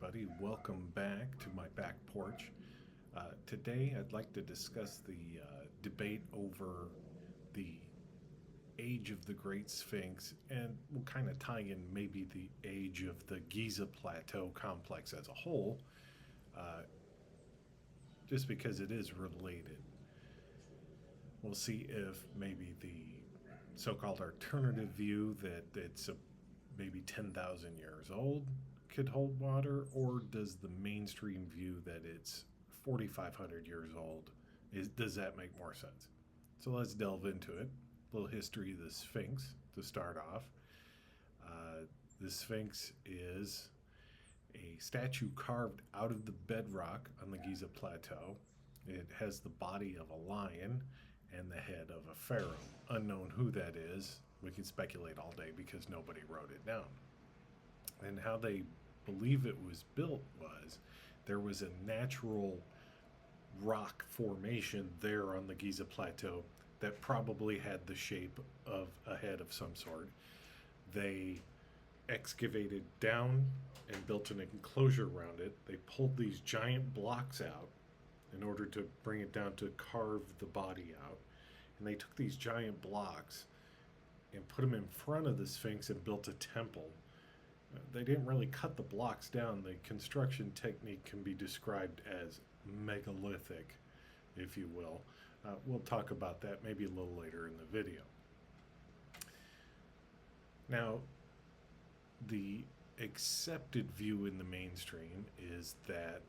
everybody. Welcome back to my back porch. Today, I'd like to discuss the debate over the age of the Great Sphinx, and we'll kind of tie in maybe the age of the Giza Plateau complex as a whole, uh, just because it is related. We'll see if maybe the so-called alternative view that it's maybe 10,000 years old could hold water, or does the mainstream view that it's 4,500 years old, does that make more sense? So let's delve into it. A little history of the Sphinx to start off. The Sphinx is a statue carved out of the bedrock on the Giza Plateau. It has the body of a lion and the head of a pharaoh. Unknown who that is. We can speculate all day because nobody wrote it down. And how they believe it was built was there was a natural rock formation there on the Giza Plateau that probably had the shape of a head of some sort. They excavated down and built an enclosure around it. They pulled these giant blocks out in order to bring it down to carve the body out. And they took these giant blocks and put them in front of the Sphinx and built a temple. They didn't really cut the blocks down. The construction technique can be described as megalithic, if you will. We'll talk about that maybe a little later in the video. Now, the accepted view in the mainstream is that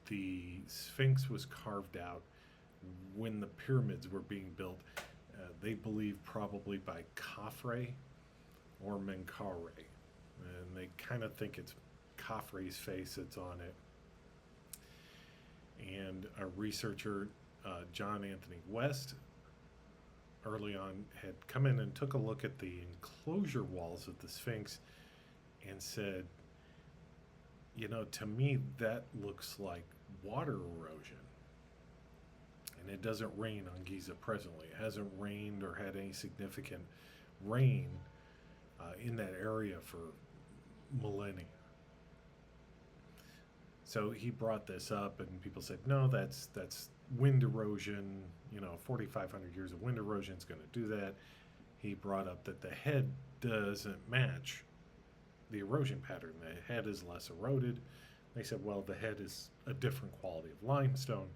the Sphinx was carved out when the pyramids were being built. They believe probably by Khafre or Menkaure. And they kind of think it's Khafre's face that's on it. And a researcher, John Anthony West, early on had come in and took a look at the enclosure walls of the Sphinx and said, to me that looks like water erosion. And it doesn't rain on Giza presently. It hasn't rained or had any significant rain in that area for millennia. So he brought this up, and people said, no, that's wind erosion. 4,500 years of wind erosion is going to do that. He brought up that the head doesn't match the erosion pattern. The head is less eroded. They said, well, the head is a different quality of limestone.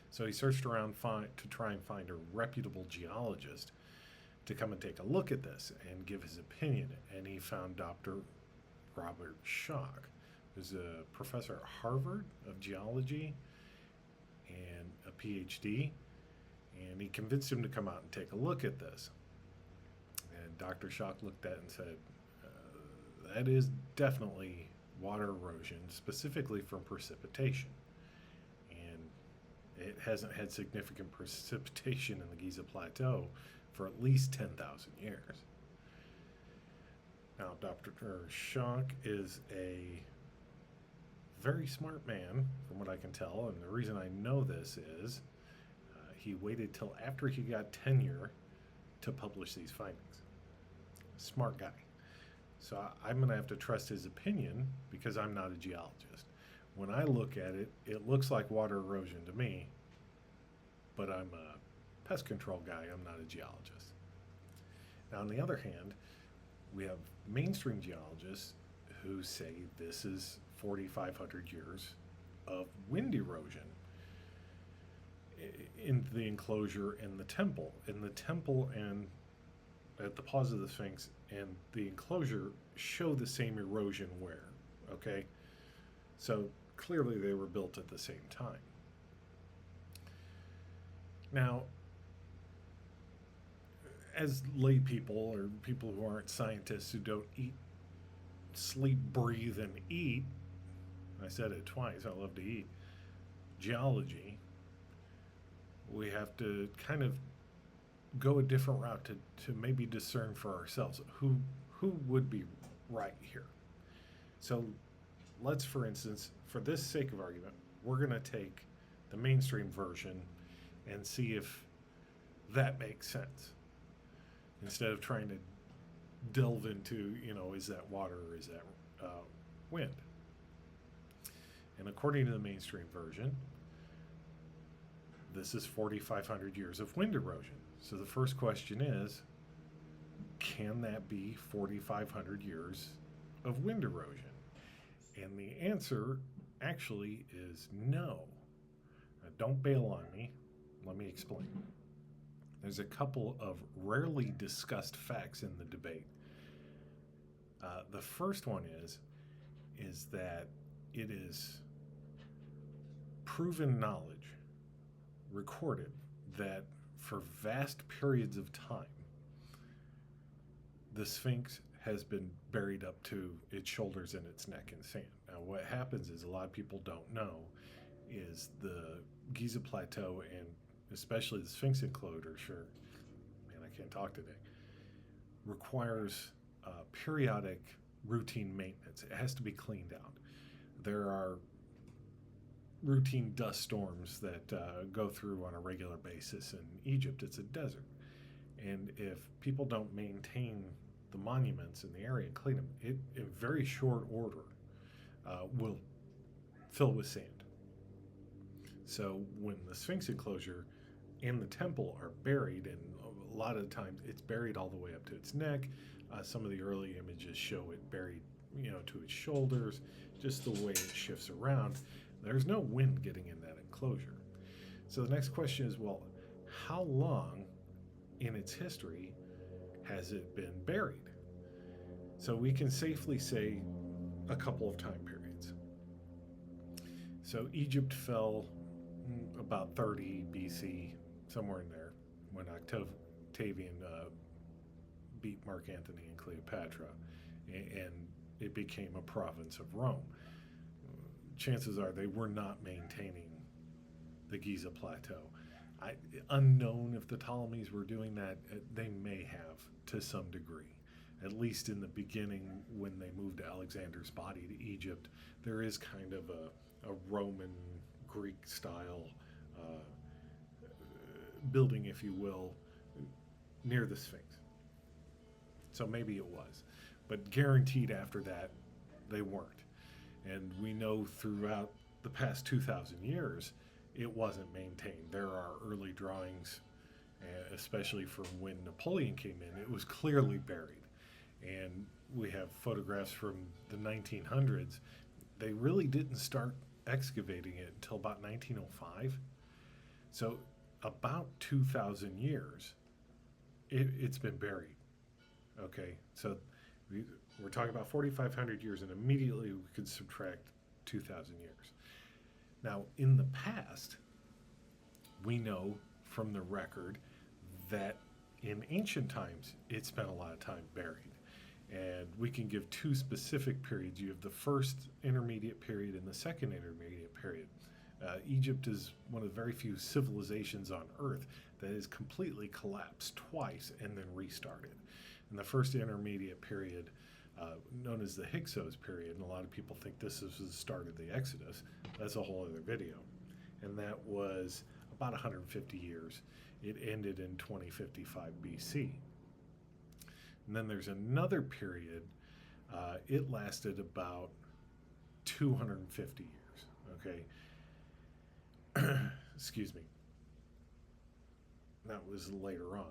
So he searched around to try and find a reputable geologist to come and take a look at this and give his opinion. And he found Dr. Robert Schoch, who's a professor at Harvard of geology and a PhD. And he convinced him to come out and take a look at this. And Dr. Schoch looked at it and said, that is definitely water erosion, specifically from precipitation. And it hasn't had significant precipitation in the Giza Plateau for at least 10,000 years. Now, Dr. Schoch is a very smart man, from what I can tell, and the reason I know this is he waited till after he got tenure to publish these findings. Smart guy. So I'm going to have to trust his opinion because I'm not a geologist. When I look at it, it looks like water erosion to me, but I'm a pest control guy. I'm not a geologist. Now, on the other hand, we have mainstream geologists who say this is 4,500 years of wind erosion in the enclosure and the temple. In the temple and at the paws of the Sphinx and the enclosure show the same erosion wear, okay? So clearly they were built at the same time. Now, as lay people or people who aren't scientists who don't eat, sleep, breathe, and eat, I said it twice, I love to eat, geology, we have to kind of go a different route to maybe discern for ourselves who would be right here. So let's, for instance, for this sake of argument, we're going to take the mainstream version and see if that makes sense, instead of trying to delve into, is that water or is that wind? And according to the mainstream version, this is 4,500 years of wind erosion. So the first question is, can that be 4,500 years of wind erosion? And the answer actually is no. Now, don't bail on me. Let me explain. There's a couple of rarely discussed facts in the debate. The first one is that it is proven knowledge, recorded, that for vast periods of time, the Sphinx has been buried up to its shoulders and its neck in sand. Now, what happens is, a lot of people don't know, is the Giza plateau, and especially the Sphinx enclosure, man, I can't talk today, requires periodic routine maintenance. It has to be cleaned out. There are routine dust storms that go through on a regular basis. In Egypt, it's a desert. And if people don't maintain the monuments in the area and clean them, it in very short order will fill with sand. So when the Sphinx enclosure and the temple are buried, and a lot of the times it's buried all the way up to its neck. Some of the early images show it buried, to its shoulders, just the way it shifts around. There's no wind getting in that enclosure. So the next question is, well, how long in its history has it been buried? So we can safely say a couple of time periods. So Egypt fell about 30 BC, somewhere in there, when Octavian beat Mark Antony and Cleopatra, and it became a province of Rome. Chances are they were not maintaining the Giza plateau. Unknown if the Ptolemies were doing that. They may have to some degree. At least in the beginning, when they moved Alexander's body to Egypt, there is kind of a Roman Greek style building, if you will, near the Sphinx. So maybe it was, but guaranteed after that they weren't. And we know throughout the past 2,000 years it wasn't maintained. There are early drawings, especially from when Napoleon came in. It was clearly buried. And we have photographs from the 1900s. They really didn't start excavating it until about 1905. So about 2,000 years it's been buried. Okay, so we're talking about 4,500 years, and immediately we could subtract 2,000 years. Now, in the past, we know from the record that in ancient times, it spent a lot of time buried. And we can give two specific periods. You have the first intermediate period and the second intermediate period. Egypt is one of the very few civilizations on Earth that has completely collapsed twice and then restarted. In the first intermediate period, known as the Hyksos period, and a lot of people think this is the start of the Exodus. That's a whole other video. And that was about 150 years. It ended in 2055 BC. And then there's another period. It lasted about 250 years. Okay. Excuse me. That was later on.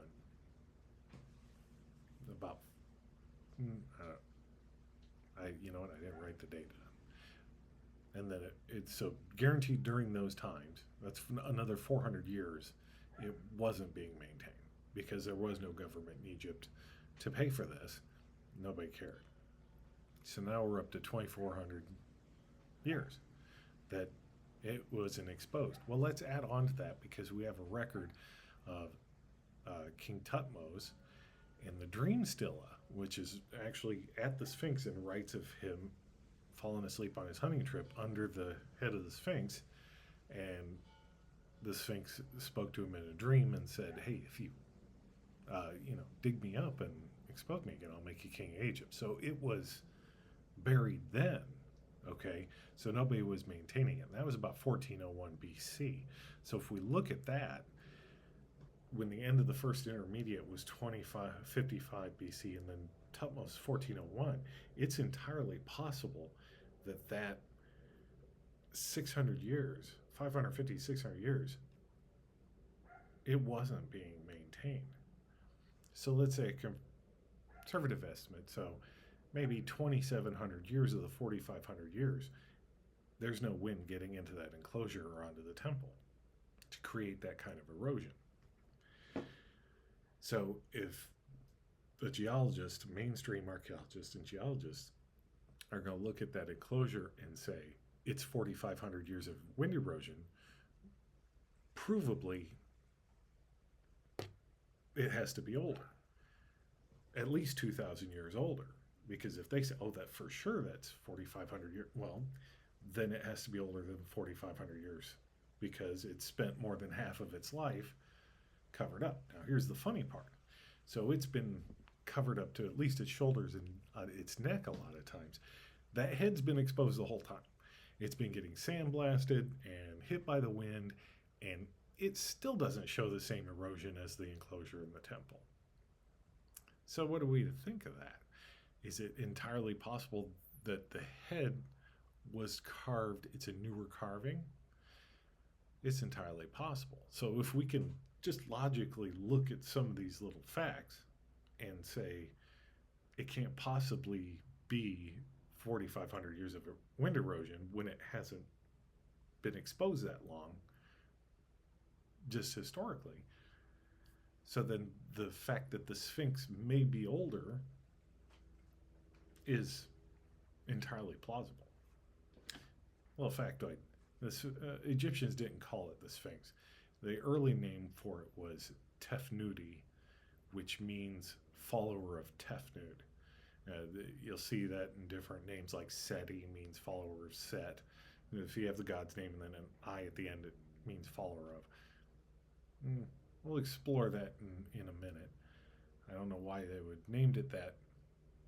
About, you know what, I didn't write the date down. And then it's so guaranteed during those times, that's another 400 years, it wasn't being maintained because there was no government in Egypt to pay for this. Nobody cared. So now we're up to 2,400 years that it wasn't exposed. Well, let's add on to that because we have a record of King Tutmos and the Dream Stela, which is actually at the Sphinx, and writes of him falling asleep on his hunting trip under the head of the Sphinx. And the Sphinx spoke to him in a dream and said, hey, if you, dig me up and expose me again, I'll make you king of Egypt. So it was buried then, okay? So nobody was maintaining it. And that was about 1401 BC. So if we look at that, when the end of the first intermediate was 55 BC and then Tutmos 1401, it's entirely possible that 600 years, 550, 600 years, it wasn't being maintained. So let's say a conservative estimate, so maybe 2,700 years of the 4,500 years, there's no wind getting into that enclosure or onto the temple to create that kind of erosion. So if a geologist, mainstream archaeologists and geologists, are going to look at that enclosure and say it's 4,500 years of wind erosion, provably it has to be older, at least 2,000 years older. Because if they say, oh, that for sure that's 4,500 years, well, then it has to be older than 4,500 years because it spent more than half of its life covered up. Now, here's the funny part. So it's been covered up to at least its shoulders and its neck a lot of times. That head's been exposed the whole time. It's been getting sandblasted and hit by the wind, and it still doesn't show the same erosion as the enclosure in the temple. So what are we to think of that? Is it entirely possible that the head was carved, it's a newer carving? It's entirely possible. So if we can just logically look at some of these little facts and say it can't possibly be 4,500 years of wind erosion when it hasn't been exposed that long, just historically. So then the fact that the Sphinx may be older is entirely plausible. Well, factoid, the Egyptians didn't call it the Sphinx. The early name for it was Tefnudi, which means follower of Tefnut. You'll see that in different names, like Seti means follower of Set. If you have the god's name and then an I at the end, it means follower of. We'll explore that in a minute. I don't know why they would named it that,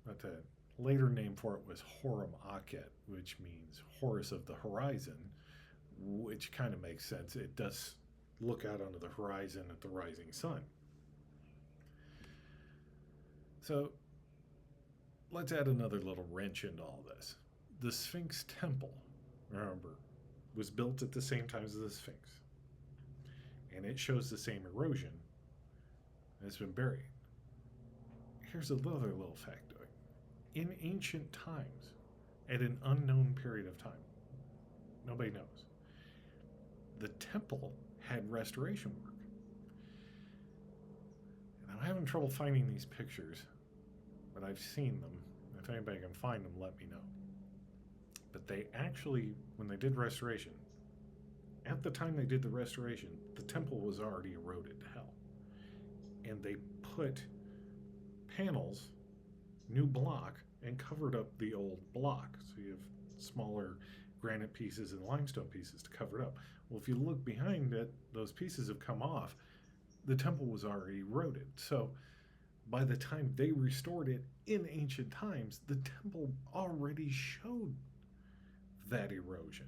but the later name for it was Horum Akhet, which means Horus of the horizon, which kind of makes sense. It does look out onto the horizon at the rising sun. So let's add another little wrench into all this. The Sphinx temple, remember, was built at the same time as the Sphinx. And it shows the same erosion. And it's been buried. Here's another little factoid. In ancient times, at an unknown period of time, nobody knows, the temple had restoration work. And I'm having trouble finding these pictures, but I've seen them. If anybody can find them, let me know. But they actually, when they did restoration, at the time they did the restoration, the temple was already eroded to hell. And they put panels, new block, and covered up the old block. So you have smaller granite pieces and limestone pieces to cover it up. Well, if you look behind it, those pieces have come off. The temple was already eroded. So by the time they restored it in ancient times, the temple already showed that erosion.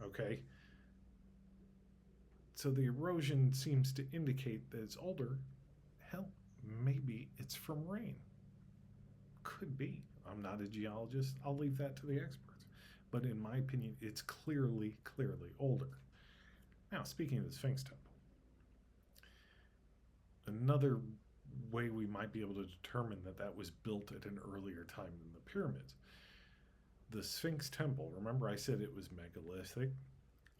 Okay? So the erosion seems to indicate that it's older. Hell, maybe it's from rain. Could be. I'm not a geologist. I'll leave that to the experts. But in my opinion, it's clearly older. Now, speaking of the Sphinx temple, another way we might be able to determine that that was built at an earlier time than the pyramids. The Sphinx temple, remember I said it was megalithic?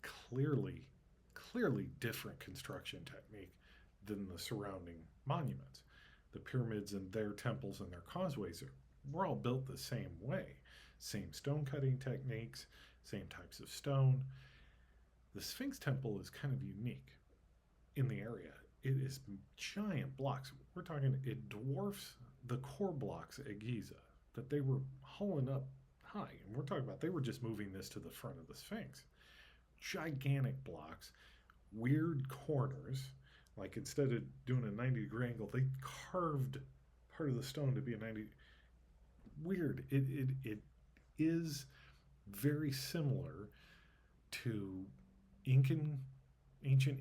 Clearly different construction technique than the surrounding monuments. The pyramids and their temples and their causeways were all built the same way. Same stone cutting techniques, same types of stone. The Sphinx temple is kind of unique in the area. It is giant blocks. We're talking, it dwarfs the core blocks at Giza that they were hauling up high. And we're talking about they were just moving this to the front of the Sphinx. Gigantic blocks, weird corners. Like instead of doing a 90-degree angle, they carved part of the stone to be a 90. Weird. It is very similar to ancient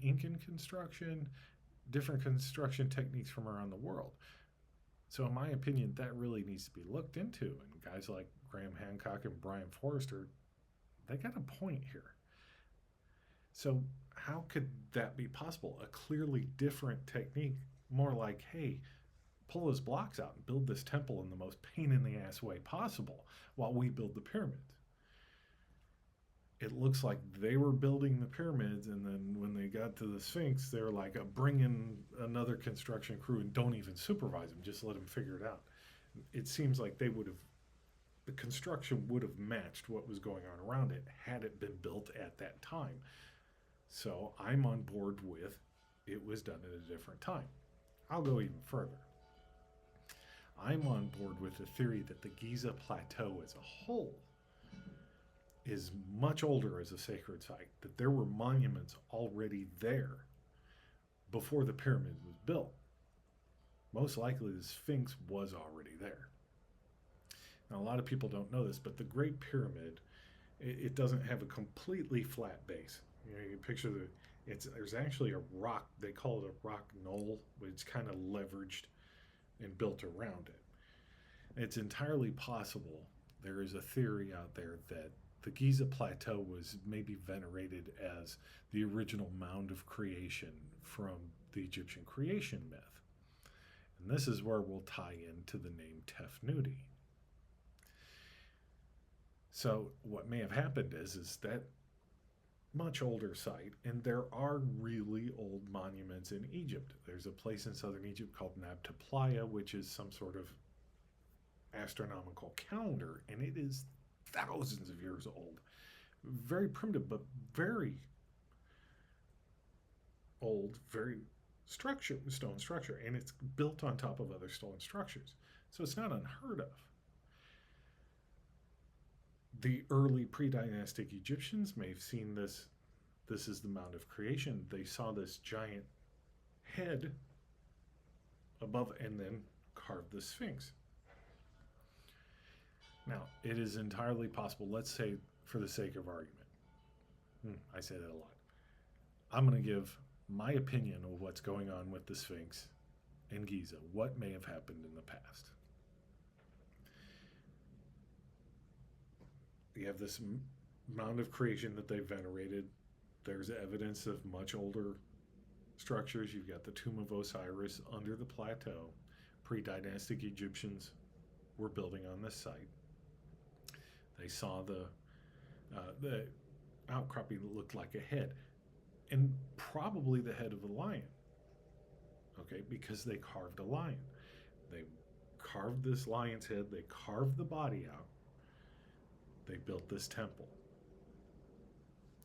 Incan construction, different construction techniques from around the world. So in my opinion, that really needs to be looked into. And guys like Graham Hancock and Brian Forrester, they got a point here. So, how could that be possible? A clearly different technique, more like, hey, pull those blocks out and build this temple in the most pain in the ass way possible while we build the pyramids. It looks like they were building the pyramids, and then when they got to the Sphinx, they're like, bring in another construction crew and don't even supervise them, just let them figure it out. It seems like the construction would have matched what was going on around it had it been built at that time. So I'm on board with it was done at a different time. I'll go even further. I'm on board with the theory that the Giza plateau as a whole is much older as a sacred site, that there were monuments already there before the pyramid was built. Most likely the Sphinx was already there. Now, a lot of people don't know this, but the Great Pyramid, it doesn't have a completely flat base. You picture there's actually a rock, they call it a rock knoll, but it's kind of leveraged and built around it. It's entirely possible, there is a theory out there that the Giza Plateau was maybe venerated as the original mound of creation from the Egyptian creation myth. And this is where we'll tie into the name Tefnudi. So what may have happened is that much older site, and there are really old monuments in Egypt. There's a place in southern Egypt called Nabta Playa, which is some sort of astronomical calendar, and it is thousands of years old. Very primitive, but very old, very stone structure, and it's built on top of other stone structures. So it's not unheard of. The early pre-dynastic Egyptians may have seen this. This is the Mount of Creation. They saw this giant head above and then carved the Sphinx. Now, it is entirely possible, let's say for the sake of argument, I say that a lot. I'm going to give my opinion of what's going on with the Sphinx and Giza, what may have happened in the past. You have this mound of creation that they venerated. There's evidence of much older structures. You've got the tomb of Osiris under the plateau. Pre-dynastic Egyptians were building on this site. They saw the outcropping that looked like a head, and probably the head of a lion. Okay, because they carved a lion. They carved this lion's head. They carved the body out. They built this temple.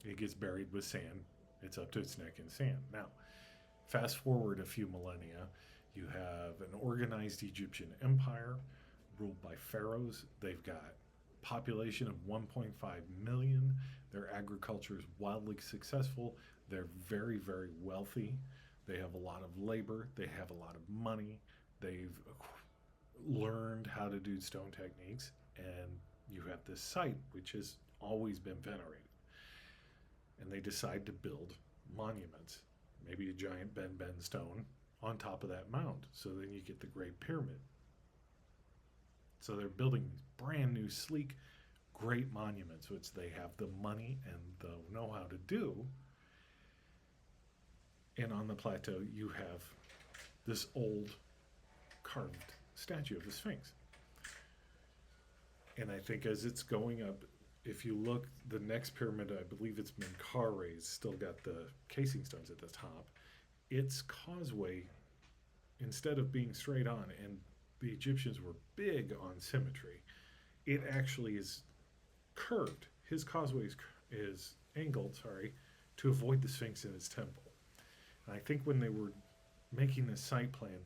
It gets buried with sand. It's up to its neck in sand. Now, fast forward a few millennia, you have an organized Egyptian empire ruled by pharaohs. They've got population of 1.5 million. Their agriculture is wildly successful. They're very, very wealthy. They have a lot of labor. They have a lot of money. They've learned how to do stone techniques, and you have this site which has always been venerated. And they decide to build monuments, maybe a giant Ben stone on top of that mound. So then you get the Great Pyramid. So they're building these brand new, sleek, great monuments, which they have the money and the know-how to do. And on the plateau, you have this old carved statue of the Sphinx. And I think as it's going up, if you look, the next pyramid, I believe it's Menkare's, still got the casing stones at the top. Its causeway, instead of being straight on, and the Egyptians were big on symmetry, it actually is curved. His causeway is angled, to avoid the Sphinx in his temple. And I think when they were making this site plan,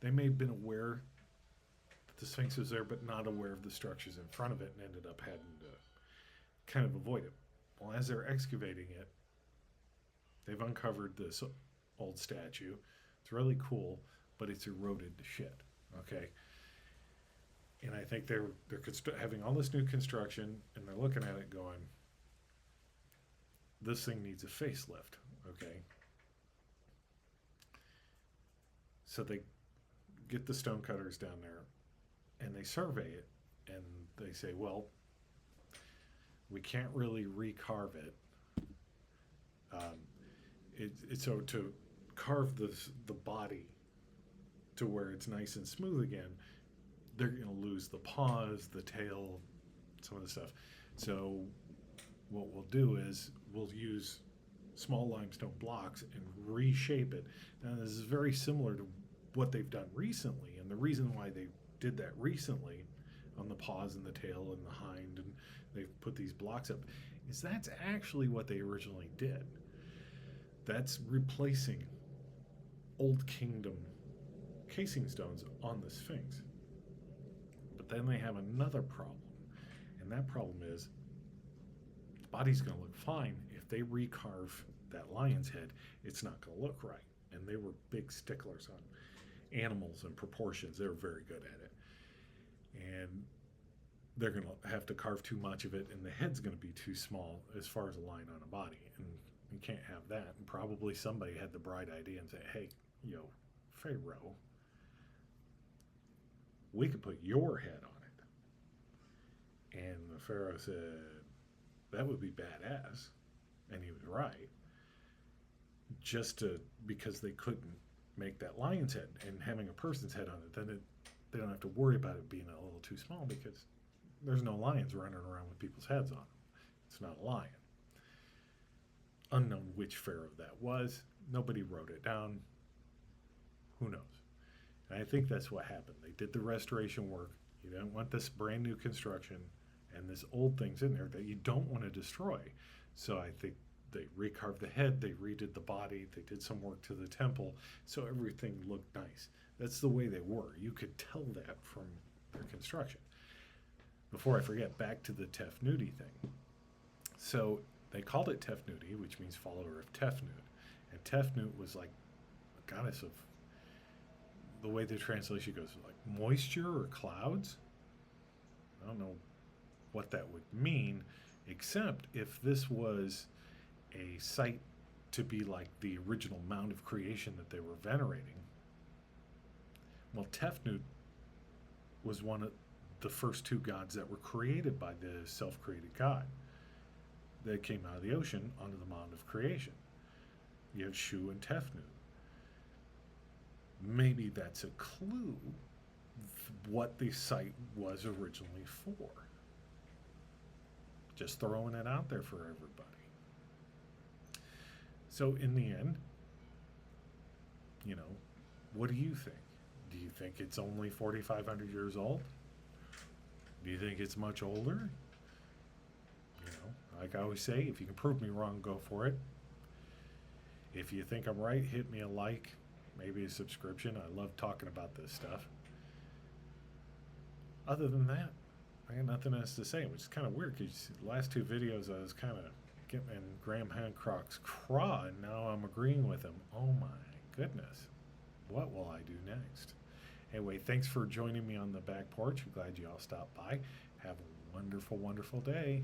they may have been aware that the Sphinx was there, but not aware of the structures in front of it, and ended up having to kind of avoid it. Well, as they're excavating it, they've uncovered this old statue. It's really cool, but it's eroded to shit. Okay, and I think they're having all this new construction, and they're looking at it going, this thing needs a facelift. Okay, so they get the stone cutters down there, and they survey it, and they say, well, we can't really recarve it. So to carve the body to where it's nice and smooth again, they're going to lose the paws, the tail, some of the stuff. So what we'll do is we'll use small limestone blocks and reshape it. Now this is very similar to what they've done recently, and the reason why they did that recently on the paws and the tail and the hind, and they've put these blocks up, is that's actually what they originally did. That's replacing Old Kingdom casing stones on the Sphinx. But then they have another problem, and that problem is the body's going to look fine. If they recarve that lion's head, it's not going to look right. And they were big sticklers on animals and proportions. They were very good at it. And they're going to have to carve too much of it, and the head's going to be too small as far as a line on a body. And you can't have that. And probably somebody had the bright idea and said, hey, Pharaoh, we could put your head on it. And the Pharaoh said, that would be badass. And he was right. Because they couldn't make that lion's head, and having a person's head on it, then they don't have to worry about it being a little too small, because there's no lions running around with people's heads on them. It's not a lion. Unknown which pharaoh that was. Nobody wrote it down. Who knows? And I think that's what happened. They did the restoration work. You don't want this brand new construction and this old thing's in there that you don't want to destroy. So I think they recarved the head, they redid the body, they did some work to the temple, so everything looked nice. That's the way they were. You could tell that from their construction. Before I forget, back to the Tefnuti thing. So they called it Tefnuti, which means follower of Tefnut. And Tefnut was like a goddess of, the way the translation goes, like moisture or clouds. I don't know what that would mean, except if this was a site to be like the original mound of creation that they were venerating. Well, Tefnut was one of the first two gods that were created by the self-created God that came out of the ocean onto the mound of creation. You have Shu and Tefnut. Maybe that's a clue what the site was originally for. Just throwing it out there for everybody. So in the end, what do you think? Do you think it's only 4,500 years old? Do you think it's much older? Like I always say, if you can prove me wrong, go for it. If you think I'm right, hit me a like, maybe a subscription. I love talking about this stuff. Other than that, I got nothing else to say, which is kind of weird, because the last two videos I was kind of getting in Graham Hancock's craw, and now I'm agreeing with him. Oh my goodness. What will I do next? Anyway, thanks for joining me on the back porch. I'm glad you all stopped by. Have a wonderful, wonderful day.